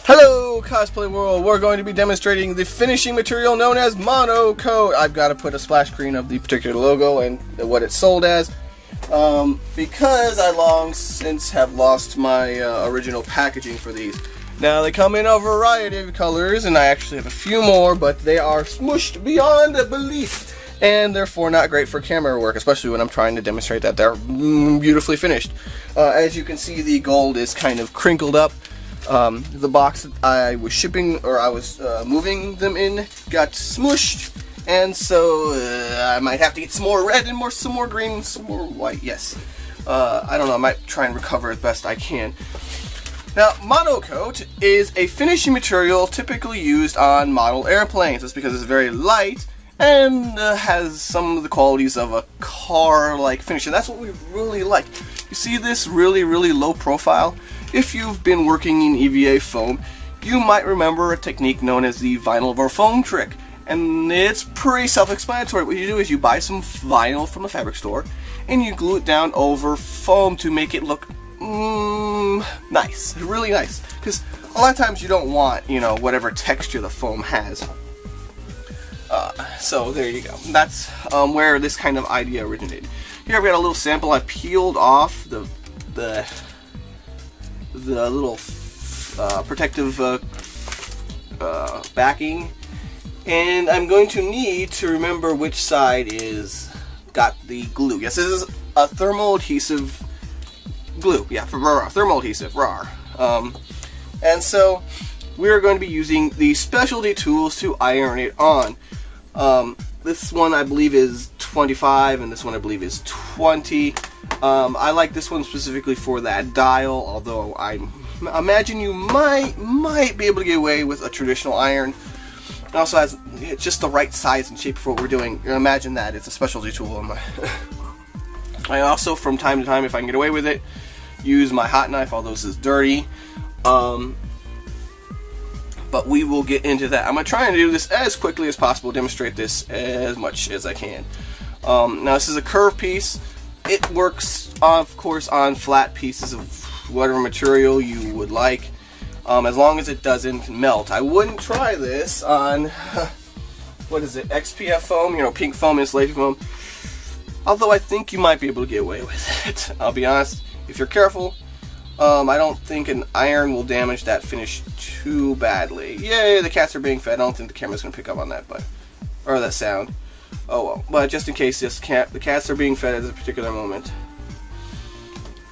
Hello, Cosplay World! We're going to be demonstrating the finishing material known as monocoat. I've got to put a splash screen of the particular logo and what it's sold as, because I long since have lost my original packaging for these. Now, they come in a variety of colors, and I actually have a few more, but they are smushed beyond belief, and therefore not great for camera work, especially when I'm trying to demonstrate that they're beautifully finished. As you can see, the gold is kind of crinkled up. The box that I was shipping, or I was moving them in, got smushed, and so I might have to get some more red and some more green, some more white. Yes, I don't know. I might try and recover as best I can. Now, monocoat is a finishing material typically used on model airplanes. That's because it's very light and has some of the qualities of a car-like finish, and that's what we really like. You see this really low profile? If you've been working in EVA foam, you might remember a technique known as the vinyl over foam trick. And it's pretty self-explanatory. What you do is you buy some vinyl from a fabric store and you glue it down over foam to make it look nice, really nice. Because a lot of times you don't want, you know, whatever texture the foam has. So there you go. That's where this kind of idea originated. Here I've got a little sample. I've peeled off the little protective backing, and I'm going to need to remember which side is got the glue. Yes, this is a thermal adhesive glue. Yeah, for thermal adhesive, RAR. And so we're going to be using the specialty tools to iron it on. This one I believe is 25, and this one I believe is 20. I like this one specifically for that dial, although I imagine you might be able to get away with a traditional iron. It also has just the right size and shape for what we're doing. Imagine that, it's a specialty tool. I also, from time to time, if I can get away with it, use my hot knife, although this is dirty. But we will get into that. I'm going to try and do this as quickly as possible, demonstrate this as much as I can. Now, this is a curved piece. It works, of course, on flat pieces of whatever material you would like, as long as it doesn't melt. I wouldn't try this on, what is it, XPF foam, you know, pink foam, insulating foam, although I think you might be able to get away with it. I'll be honest, if you're careful, I don't think an iron will damage that finish too badly. Yay, the cats are being fed. I don't think the camera's going to pick up on that, or that sound. Oh well, but just in case the cats are being fed at a particular moment.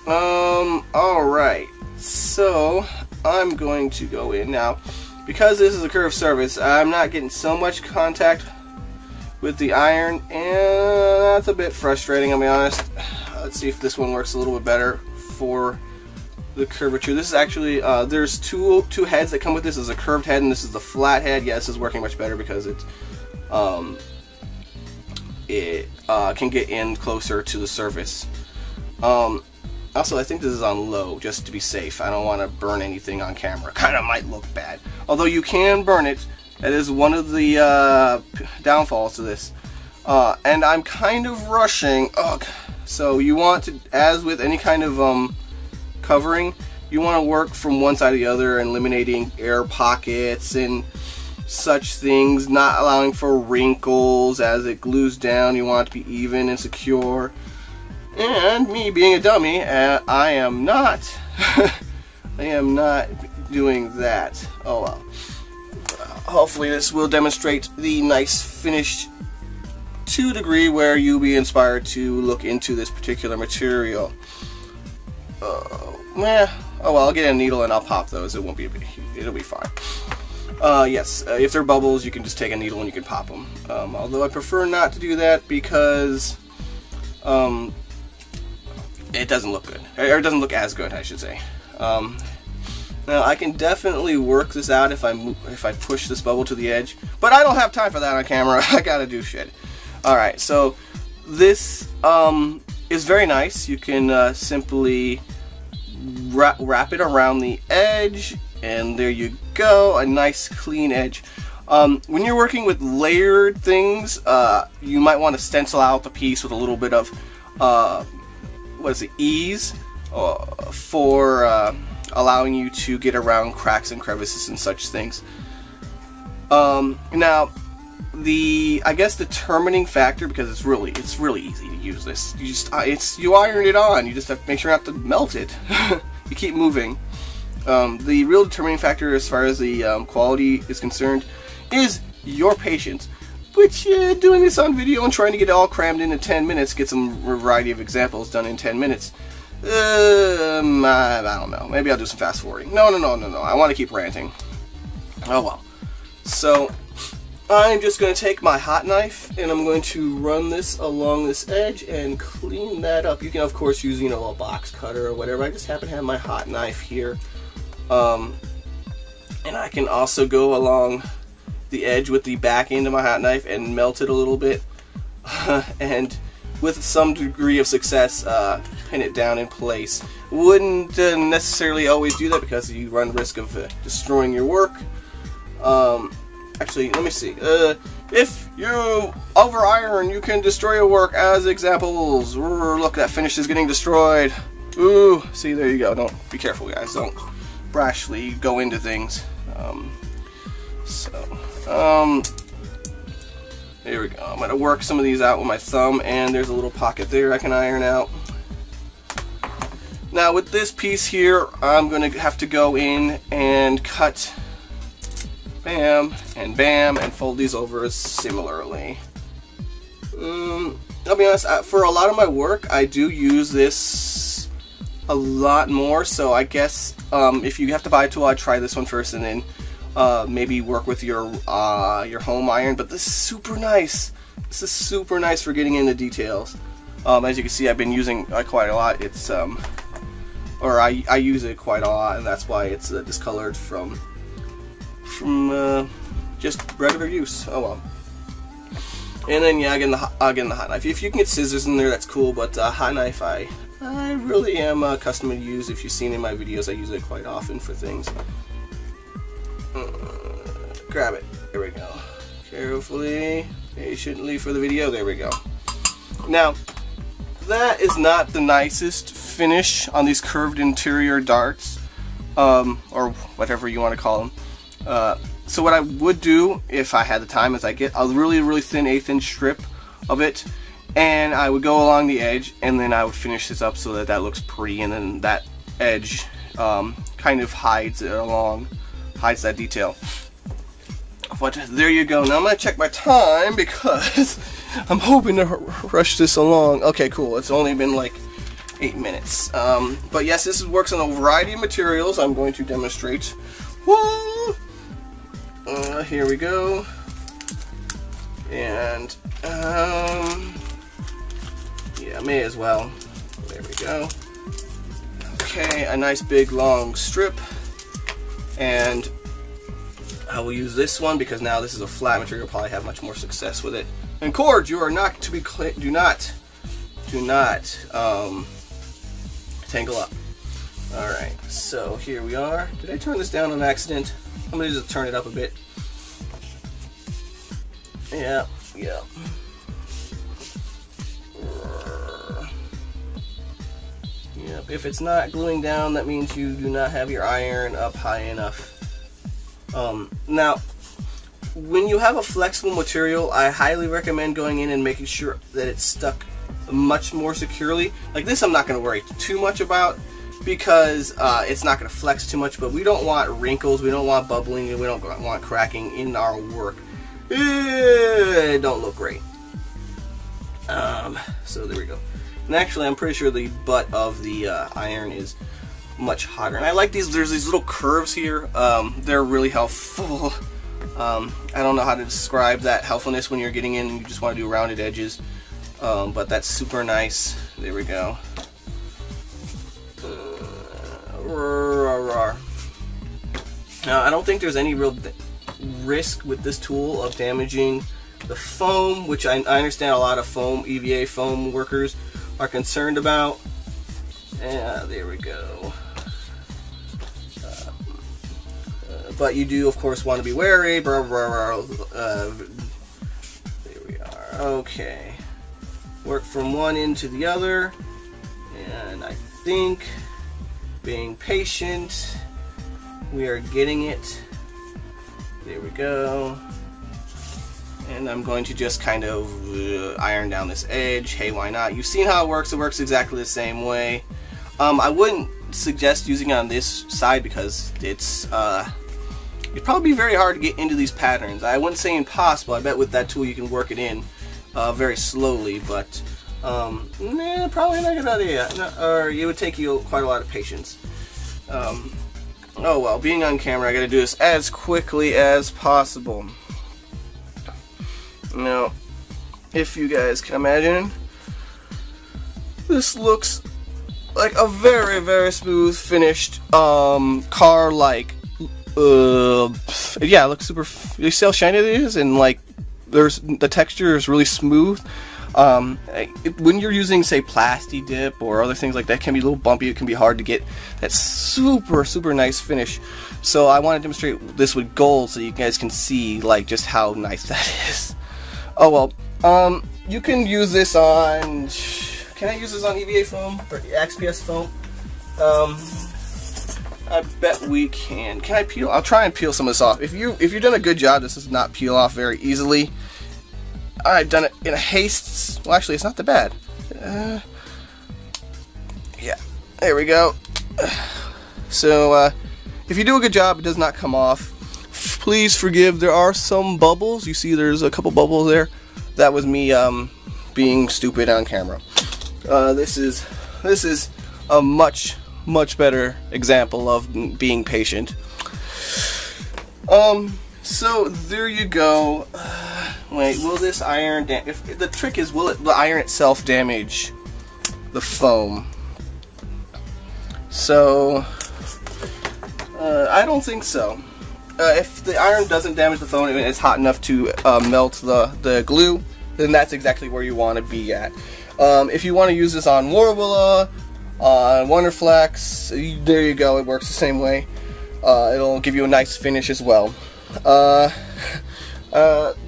Alright, so I'm going to go in now. Because this is a curved surface, I'm not getting so much contact with the iron, and that's a bit frustrating, I'll be honest. Let's see if this one works a little bit better for the curvature. This is actually, there's two heads that come with this. This is a curved head and this is the flat head. Yeah, this is working much better because it's, can get in closer to the surface. Also, I think this is on low, just to be safe. I don't want to burn anything on camera. Kind of might look bad. Although you can burn it. That is one of the downfalls to this. And I'm kind of rushing. Ugh. So you want to, as with any kind of covering, you want to work from one side to the other, eliminating air pockets and such things, not allowing for wrinkles as it glues down. You want it to be even and secure. And me being a dummy, I am not I am not doing that. Oh well. Hopefully this will demonstrate the nice finish to a degree where you'll be inspired to look into this particular material. Oh well, I'll get a needle and I'll pop those. It won't be it'll be fine. Yes, if they're bubbles, you can just take a needle and you can pop them. Although I prefer not to do that because it doesn't look good, or it doesn't look as good, I should say. Now I can definitely work this out if I push this bubble to the edge, but I don't have time for that on camera. I gotta do shit. All right, so this is very nice. You can simply wrap it around the edge, and there you go, a nice clean edge. When you're working with layered things, you might want to stencil out the piece with a little bit of ease for allowing you to get around cracks and crevices and such things. Now, I guess the determining factor, because it's really easy to use this. You iron it on. You just have to make sure not to melt it. You keep moving. The real determining factor as far as the quality is concerned is your patience. Which, doing this on video and trying to get it all crammed into 10 minutes, get some variety of examples done in 10 minutes. I don't know. Maybe I'll do some fast forwarding. No. I want to keep ranting. Oh well. So, I'm just going to take my hot knife and I'm going to run this along this edge and clean that up. You can, of course, use, a box cutter or whatever. I just happen to have my hot knife here. And I can also go along the edge with the back end of my hot knife and melt it a little bit. And with some degree of success, pin it down in place. Wouldn't necessarily always do that because you run the risk of destroying your work. Actually, let me see. If you over iron, you can destroy your work as examples. Look, that finish is getting destroyed. Ooh, see, there you go. Don't be careful, guys. Don't rashly go into things. There we go. I'm going to work some of these out with my thumb, and there's a little pocket there I can iron out. Now with this piece here, I'm going to have to go in and cut bam and bam and fold these over similarly. I'll be honest, for a lot of my work I do use this a lot more, so I guess if you have to buy a tool, I'd try this one first and then maybe work with your home iron. But this is super nice. This is super nice for getting into details. As you can see, I've been using quite a lot. It's I use it quite a lot, and that's why it's discolored from just regular use. Oh well. And then yeah, again the hot knife. If you can get scissors in there, that's cool. But hot knife, I really am accustomed to use. If you've seen in my videos, I use it quite often for things. Grab it. There we go. Carefully, patiently for the video. There we go. Now, that is not the nicest finish on these curved interior darts, or whatever you want to call them. So what I would do if I had the time is I get a really thin 1/8 inch strip of it, and I would go along the edge, and then I would finish this up so that that looks pretty, and then that edge kind of hides that detail. But there you go. Now I'm going to check my time because I'm hoping to rush this along. Okay, cool. It's only been like 8 minutes. But yes, this works on a variety of materials. I'm going to demonstrate. Woo! Here we go. And yeah, may as well. There we go. Okay, a nice big long strip, and I will use this one because now this is a flat material. Probably have much more success with it. And cords, you are not to be do not tangle up. All right, so here we are. Did I turn this down on accident? I'm gonna just turn it up a bit. Yeah. Yep, if it's not gluing down, that means you do not have your iron up high enough. Now, when you have a flexible material, I highly recommend going in and making sure that it's stuck much more securely. Like this, I'm not going to worry too much about because it's not going to flex too much, but we don't want wrinkles, we don't want bubbling, and we don't want cracking in our work. It don't look great. So there we go. And actually, I'm pretty sure the butt of the iron is much hotter. And I like these. There's these little curves here. They're really helpful. I don't know how to describe that helpfulness when you're getting in and you just want to do rounded edges. But that's super nice. There we go. Now, I don't think there's any real risk with this tool of damaging the foam, which I understand a lot of foam, EVA foam workers are concerned about. Yeah, there we go. But you do, of course, want to be wary. There we are. Okay. Work from one end to the other. And I think being patient. We are getting it. There we go. And I'm going to just kind of iron down this edge. Hey, why not? You've seen how it works. It works exactly the same way. I wouldn't suggest using it on this side because it'd probably be very hard to get into these patterns. I wouldn't say impossible. I bet with that tool you can work it in very slowly, but probably not a good idea. Or it would take you quite a lot of patience. Oh well, being on camera, I gotta do this as quickly as possible. Now, if you guys can imagine, this looks like a very, very smooth finished car. Like, yeah, it looks super. You see how shiny it is, and like, the texture is really smooth. When you're using, say, Plasti Dip or other things like that, it can be a little bumpy. It can be hard to get that super, super nice finish. So I want to demonstrate this with gold so you guys can see like just how nice that is. Oh well, you can use this on. Can I use this on EVA foam or XPS foam? I bet we can. Can I peel? I'll try and peel some of this off. If you've done a good job, this does not peel off very easily. I've done it in a haste. Well, actually, it's not that bad. Yeah, there we go. So, if you do a good job, it does not come off. Please forgive. There are some bubbles. You see, there's a couple bubbles there. That was me being stupid on camera. This is a much better example of being patient. So there you go. Wait, will this iron if the trick is, will the iron itself damage the foam? So I don't think so. If the iron doesn't damage the foam and it's hot enough to melt the glue, then that's exactly where you want to be at. If you want to use this on Warbler, on Wonderflex, there you go. It works the same way. It'll give you a nice finish as well.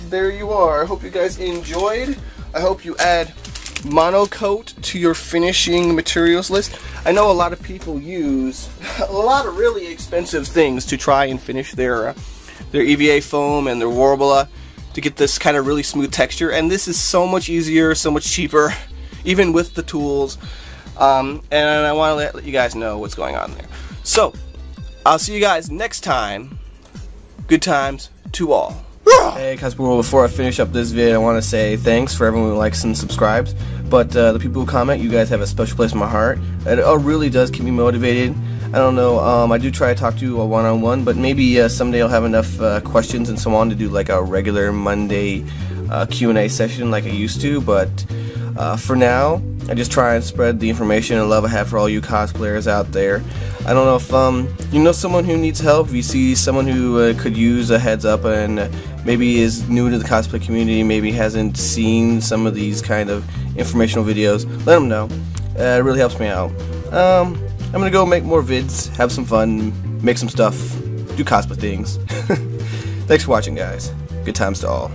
There you are. I hope you guys enjoyed. I hope you add monocoat to your finishing materials list. I know a lot of people use a lot of really expensive things to try and finish their EVA foam and their Warbler to get this kind of really smooth texture, and this is so much easier, so much cheaper, even with the tools. And I want to let you guys know what's going on there. So I'll see you guys next time. Good times to all. Hey Cosplay World, before I finish up this video, I want to say thanks for everyone who likes and subscribes. But the people who comment, you guys have a special place in my heart. It really does keep me motivated. I don't know, I do try to talk to you a one-on-one, but maybe someday I'll have enough questions and so on to do like a regular Monday Q&A session like I used to. But for now, I just try and spread the information and love I have for all you cosplayers out there. I don't know if you know someone who needs help, if you see someone who could use a heads up and maybe is new to the cosplay community, maybe hasn't seen some of these kind of informational videos, let them know. It really helps me out. I'm gonna go make more vids, have some fun, make some stuff, do cosplay things. Thanks for watching, guys. Good times to all.